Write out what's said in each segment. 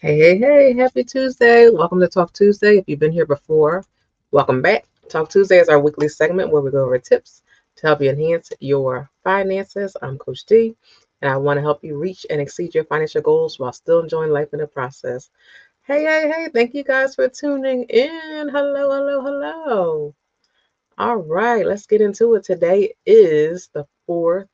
Hey, happy Tuesday. Welcome to Talk Tuesday. If you've been here before, welcome back. Talk Tuesday is our weekly segment where we go over tips to help you enhance your finances. I'm Coach D, and I want to help you reach and exceed your financial goals while still enjoying life in the process. Hey. Thank you guys for tuning in. Hello. All right, let's get into it. Today is the fourth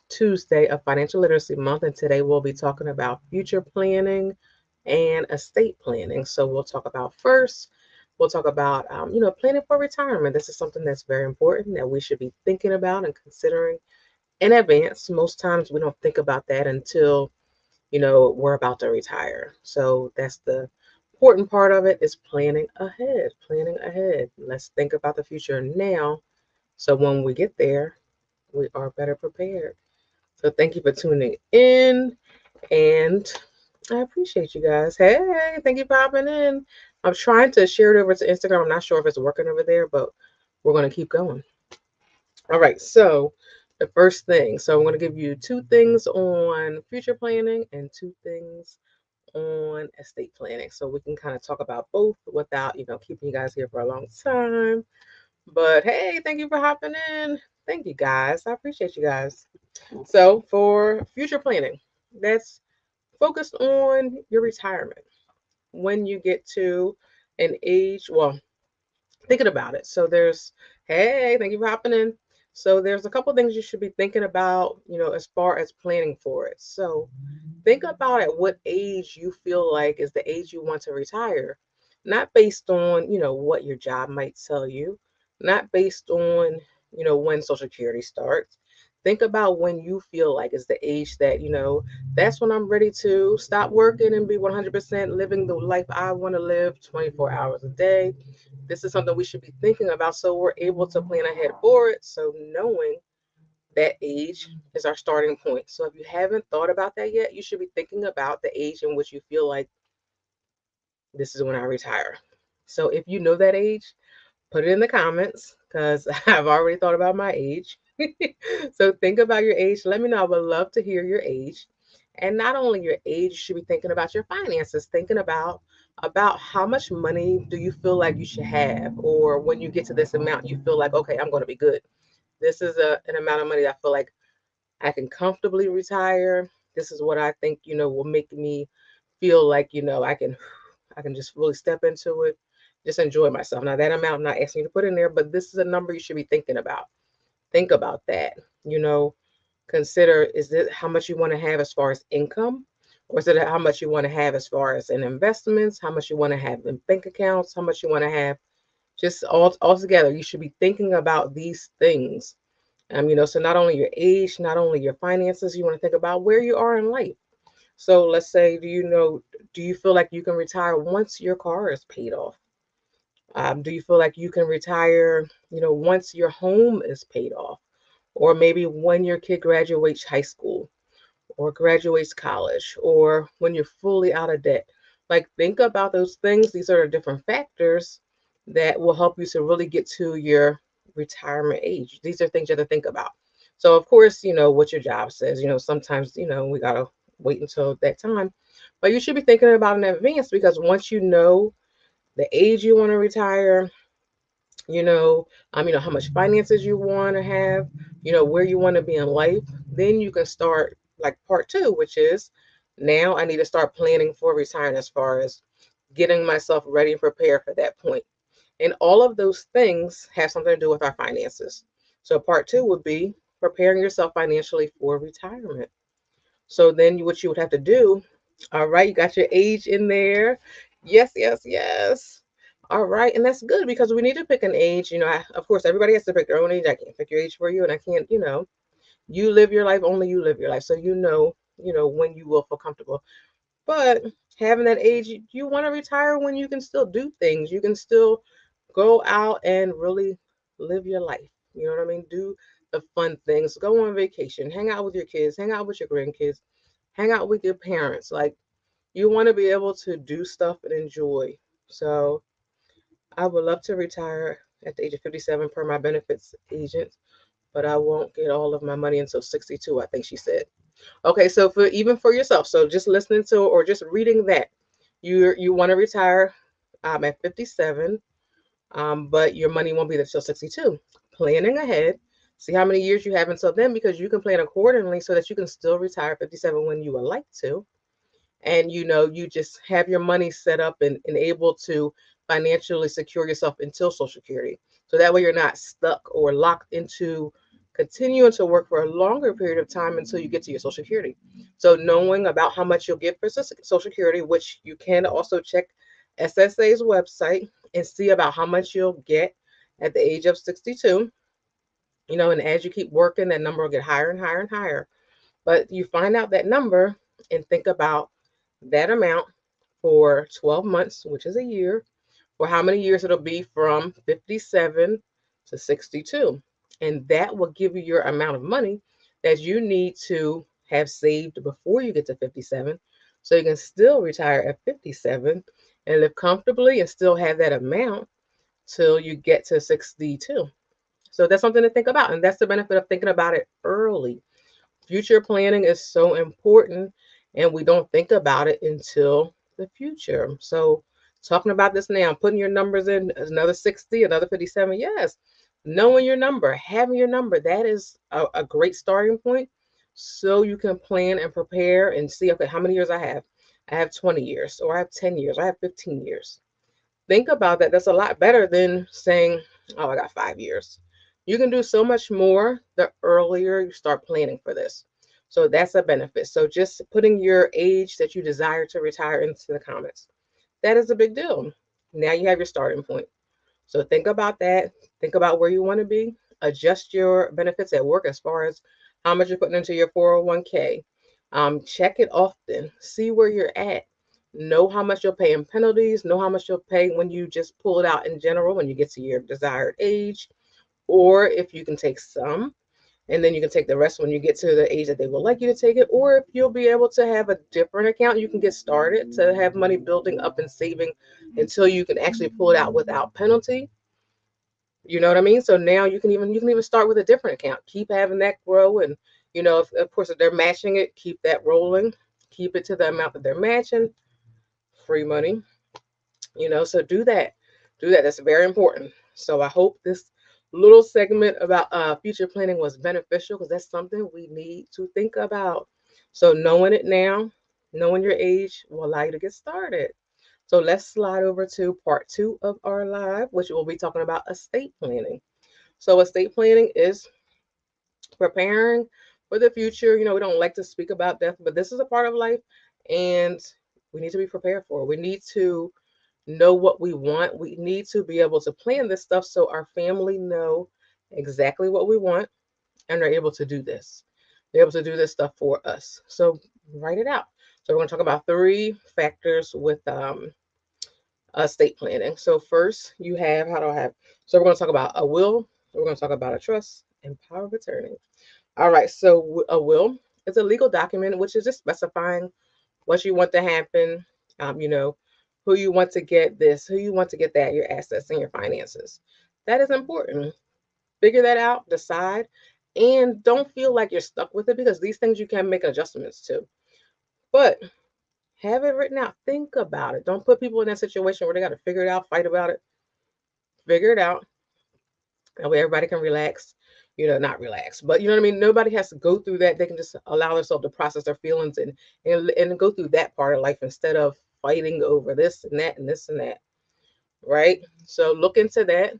Tuesday of Financial Literacy Month, and today we'll be talking about future planning and estate planning. So we'll talk about planning for retirement. This is something that's very important that we should be thinking about and considering in advance. Most times we don't think about that until we're about to retire. So that's the important part of it, is planning ahead. Let's think about the future now, so when we get there, we are better prepared. So thank you for tuning in, and I appreciate you guys. Hey, thank you for hopping in. I'm trying to share it over to Instagram. I'm not sure if it's working over there, but we're going to keep going. All right, so the first thing. So I'm going to give you two things on future planning and two things on estate planning. So we can kind of talk about both without, keeping you guys here for a long time. But hey, thank you for hopping in. Thank you guys. I appreciate you guys. So for future planning, that's focused on your retirement. When you get to an age, well, thinking about it. Hey, thank you for hopping in. So there's a couple things you should be thinking about, as far as planning for it. So think about at what age you feel like is the age you want to retire, not based on, what your job might tell you, not based on, when Social Security starts. Think about when you feel like is the age that, that's when I'm ready to stop working and be 100% living the life I want to live 24 hours a day. This is something we should be thinking about so we're able to plan ahead for it. So knowing that age is our starting point. So if you haven't thought about that yet, you should be thinking about the age in which you feel like this is when I retire. So if you know that age, put it in the comments because I've already thought about my age. So think about your age. Let me know. I would love to hear your age. And not only your age, you should be thinking about your finances, thinking about how much money do you feel like you should have, or when you get to this amount, you feel like, okay, I'm going to be good. This is an amount of money that I feel like I can comfortably retire. This is what I think, will make me feel like, I can just really step into it, just enjoy myself. Now that amount I'm not asking you to put in there, but this is a number you should be thinking about. Think about that. You know, Consider, is it how much you want to have as far as income? Or is it how much you want to have as far as in investments, how much you want to have in bank accounts, how much you want to have just all together. You should be thinking about these things. So not only your age, not only your finances, you want to think about where you are in life. So let's say, do you feel like you can retire once your car is paid off? Do you feel like you can retire, once your home is paid off? Or maybe when your kid graduates high school or graduates college or when you're fully out of debt? Like, think about those things. These are the different factors that will help you to really get to your retirement age. These are things you have to think about. So, of course, what your job says. Sometimes, we got to wait until that time. But you should be thinking about it in advance, because once you know the age you want to retire, how much finances you want to have, where you want to be in life, then you can start like part two, which is, now I need to start planning for retirement as far as getting myself ready and prepared for that point. And all of those things have something to do with our finances. So part two would be preparing yourself financially for retirement. So then what you would have to do, all right, you got your age in there. Yes. All right, and that's good because we need to pick an age. Of course, everybody has to pick their own age. I can't pick your age for you, and I can't, you live your life, only you live your life. So when you will feel comfortable. But having that age, you want to retire when you can still do things. You can still go out and really live your life. You know what I mean? Do the fun things. Go on vacation. Hang out with your kids. Hang out with your grandkids. Hang out with your parents. Like, you want to be able to do stuff and enjoy. So I would love to retire at the age of 57 per my benefits agent, but I won't get all of my money until 62, I think she said. Okay, so for even for yourself, so just listening to or just reading that, you want to retire at 57, but your money won't be there till 62. Planning ahead, see how many years you have until then, because you can plan accordingly so that you can still retire at 57 when you would like to. And you just have your money set up and able to financially secure yourself until Social Security. So that way you're not stuck or locked into continuing to work for a longer period of time until you get to your Social Security. So knowing about how much you'll get for Social Security, which you can also check SSA's website and see about how much you'll get at the age of 62. And as you keep working, that number will get higher and higher and higher. But you find out that number and think about that amount for 12 months, which is a year, for how many years it'll be from 57 to 62. And that will give you your amount of money that you need to have saved before you get to 57, so you can still retire at 57 and live comfortably and still have that amount till you get to 62. So that's something to think about. And that's the benefit of thinking about it early. Future planning is so important, and we don't think about it until the future. So, talking about this now, putting your numbers in, another 60, another 57. Yes, knowing your number, having your number, that is a great starting point. So you can plan and prepare and see, okay, how many years I have. I have 20 years, or I have 10 years, or I have 15 years. Think about that. That's a lot better than saying, oh, I got 5 years. You can do so much more the earlier you start planning for this. So that's a benefit. So just putting your age that you desire to retire into the comments. That is a big deal. Now you have your starting point. So think about that. Think about where you want to be. Adjust your benefits at work as far as how much you're putting into your 401k. Check it often. See where you're at. Know how much you'll pay in penalties. Know how much you'll pay when you just pull it out in general when you get to your desired age. Or if you can take some, and then you can take the rest when you get to the age that they would like you to take it. Or if you'll be able to have a different account, you can get started to have money building up and saving until you can actually pull it out without penalty. You know what I mean? So now you can even start with a different account. Keep having that grow, and if, of course, if they're matching it, keep that rolling. Keep it to the amount that they're matching. Free money. So do that. Do that. That's very important. So I hope this little segment about future planning was beneficial, because that's something we need to think about. So knowing it now, knowing your age, will allow you to get started. So let's slide over to part 2 of our live, which we'll be talking about estate planning. So estate planning is preparing for the future. We don't like to speak about death, but this is a part of life, and we need to be prepared for it. We need to know what we want. We need to be able to plan this stuff so our family know exactly what we want, and are able to do this. They're able to do this stuff for us. So write it out. So we're going to talk about 3 factors with estate planning. So first, you have, how do I have? So we're going to talk about a will. We're going to talk about a trust and power of attorney. All right. So a will is a legal document which is just specifying what you want to happen. Who you want to get this, who you want to get that, your assets and your finances. That is important. Figure that out. Decide. And don't feel like you're stuck with it, because these things you can make adjustments to. But have it written out. Think about it. Don't put people in that situation where they got to figure it out, fight about it. Figure it out. That way everybody can relax. Not relax, but you know what I mean? Nobody has to go through that. They can just allow themselves to process their feelings and go through that part of life instead of fighting over this and that and this and that. Right? So look into that.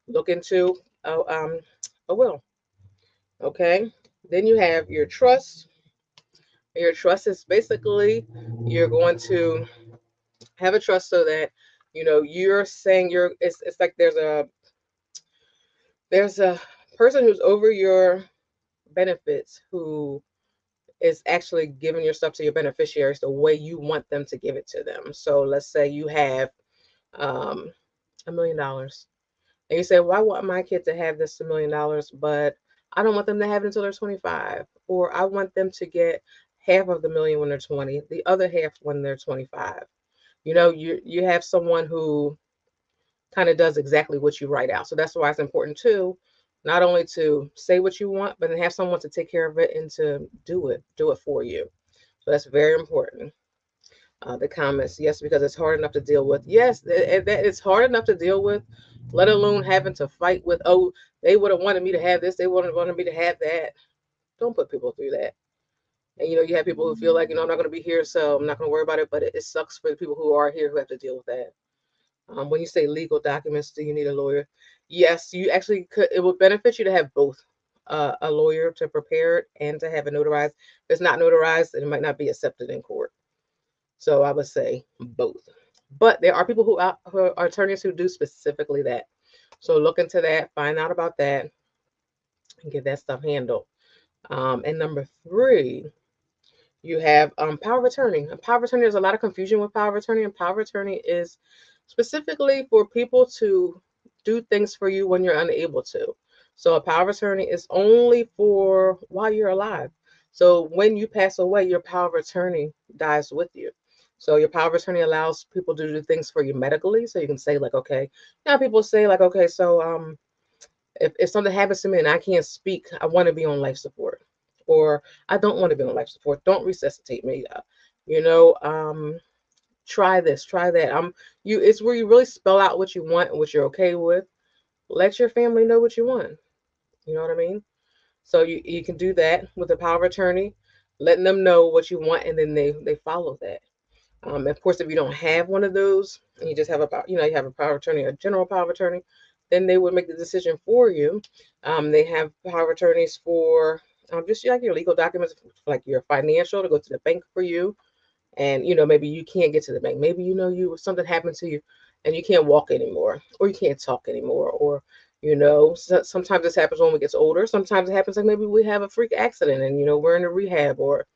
Look into a will. Okay. Then you have your trust. Your trust is basically, you're going to have a trust so that you're saying it's like there's a person who's over your benefits, who is actually giving your stuff to your beneficiaries the way you want them to give it to them. So let's say you have um $1 million, and you say, well, I want my kid to have this $1 million, but I don't want them to have it until they're 25, or I want them to get half of the million when they're 20, the other half when they're 25. You have someone who kind of does exactly what you write out. So that's why it's important too, not only to say what you want, but then have someone to take care of it and to do it for you. So that's very important. The comments, yes, because it's hard enough to deal with. Yes, that it's hard enough to deal with, let alone having to fight with, oh, they would have wanted me to have this, they would have wanted me to have that. Don't put people through that. And you have people who feel like, I'm not going to be here, so I'm not going to worry about it. But it sucks for the people who are here who have to deal with that. When you say legal documents, do you need a lawyer? Yes, you actually could. It would benefit you to have both, a lawyer to prepare it and to have it notarized. If it's not notarized, it might not be accepted in court. So I would say both. But there are people who are attorneys who do specifically that. So look into that, find out about that, and get that stuff handled. And number three, you have power of attorney. Power of attorney, there's a lot of confusion with power of attorney, and power of attorney is specifically for people to do things for you when you're unable to. So a power of attorney is only for while you're alive. So when you pass away, your power of attorney dies with you. So your power of attorney allows people to do things for you medically. So you can say like, okay, now people say like, okay, so if something happens to me and I can't speak, I want to be on life support, or I don't want to be on life support. Don't resuscitate me. You know, try this, try that. It's where you really spell out what you want and what you're okay with. Let your family know what you want. You know what I mean? So you can do that with a power of attorney, letting them know what you want, and then they follow that. Of course, if you don't have one of those, and you just have you have a power of attorney, a general power of attorney, then they would make the decision for you. They have power of attorneys for just like your legal documents, like your financial, to go to the bank for you. And maybe you can't get to the bank. Maybe something happened to you, and you can't walk anymore, or you can't talk anymore, or sometimes this happens when we get older. Sometimes it happens like maybe we have a freak accident, and we're in a rehab, or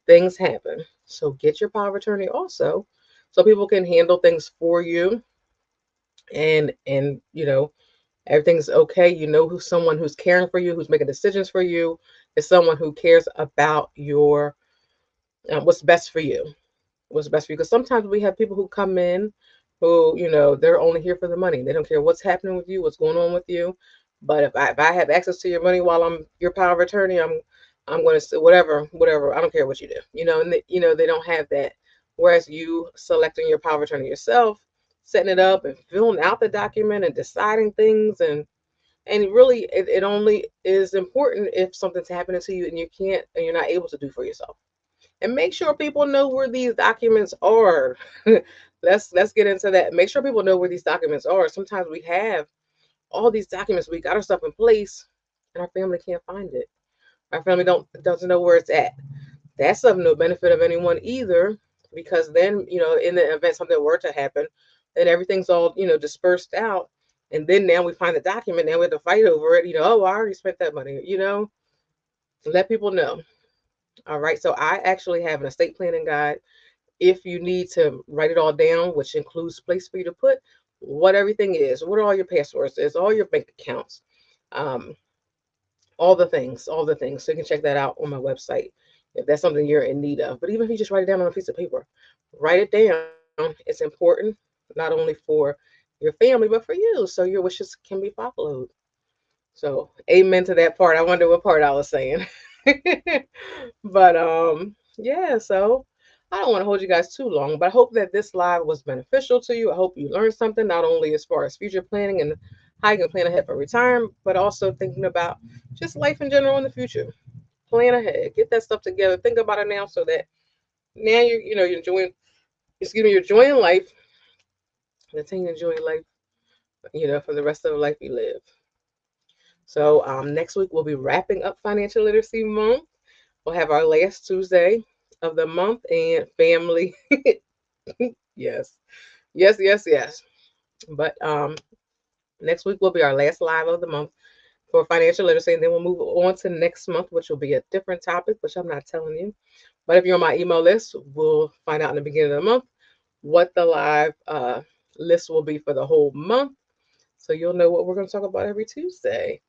things happen. So get your power of attorney also, so people can handle things for you, and everything's okay. Who's someone who's caring for you, who's making decisions for you, is someone who cares about your what's best for you. What's best for you? Because sometimes we have people who come in who, they're only here for the money. They don't care what's happening with you, what's going on with you. But if I have access to your money while I'm your power of attorney, I'm going to say whatever. I don't care what you do. And they don't have that. Whereas you selecting your power of attorney yourself, setting it up and filling out the document and deciding things, and really it only is important if something's happening to you and you can't and you're not able to do for yourself. And make sure people know where these documents are. Let's get into that. Make sure people know where these documents are. Sometimes we have all these documents, we got our stuff in place, and our family can't find it. Our family doesn't know where it's at. That's of no benefit of anyone either, because then in the event something were to happen, then everything's all dispersed out, and then now we find the document. Now we have to fight over it. Oh, I already spent that money. Let people know. All right. So I actually have an estate planning guide if you need to write it all down, which includes place for you to put what everything is, what all your passwords is, all your bank accounts, um, all the things. So you can check that out on my website if that's something you're in need of. But even if you just write it down on a piece of paper, write it down. It's important not only for your family but for you, so your wishes can be followed. So amen to that part. I wonder what part I was saying. But yeah, so I don't want to hold you guys too long, but I hope that this live was beneficial to you. I hope you learned something, not only as far as future planning and how you can plan ahead for retirement, but also thinking about just life in general in the future. Plan ahead, get that stuff together, think about it now, so that now you're enjoying, you're enjoying life, continue enjoying life, for the rest of the life you live. So next week we'll be wrapping up Financial Literacy Month. We'll have our last Tuesday of the month, and family. Yes, yes, yes, yes. But next week will be our last live of the month for financial literacy, and then we'll move on to next month, which will be a different topic, which I'm not telling you. But if you're on my email list, we'll find out in the beginning of the month what the live list will be for the whole month. So you'll know what we're going to talk about every Tuesday.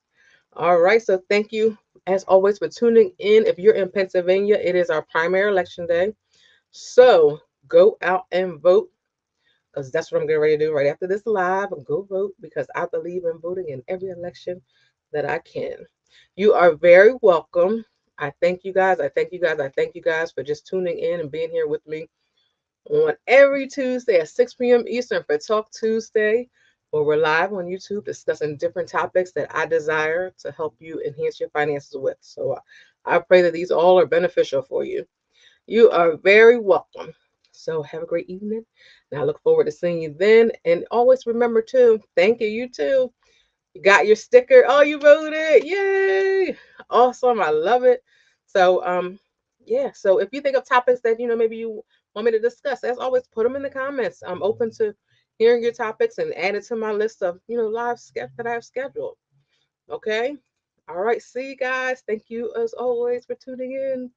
All right. So thank you, as always, for tuning in. If you're in Pennsylvania, it is our primary election day. So go out and vote, because that's what I'm getting ready to do right after this live. And go vote, because I believe in voting in every election that I can. You are very welcome. I thank you guys. I thank you guys. I thank you guys for just tuning in and being here with me on every Tuesday at 6 p.m. Eastern for Talk Tuesday, where we're live on YouTube discussing different topics that I desire to help you enhance your finances with. So I pray that these all are beneficial for you. You are very welcome. So have a great evening. And I look forward to seeing you then. And always remember to thank you, you too. You got your sticker. Oh, you voted. Yay. Awesome. I love it. So yeah. So if you think of topics that maybe you want me to discuss, as always, put them in the comments. I'm open to hearing your topics and add it to my list of live sketch that I have scheduled. Okay. All right. See you guys. Thank you as always for tuning in.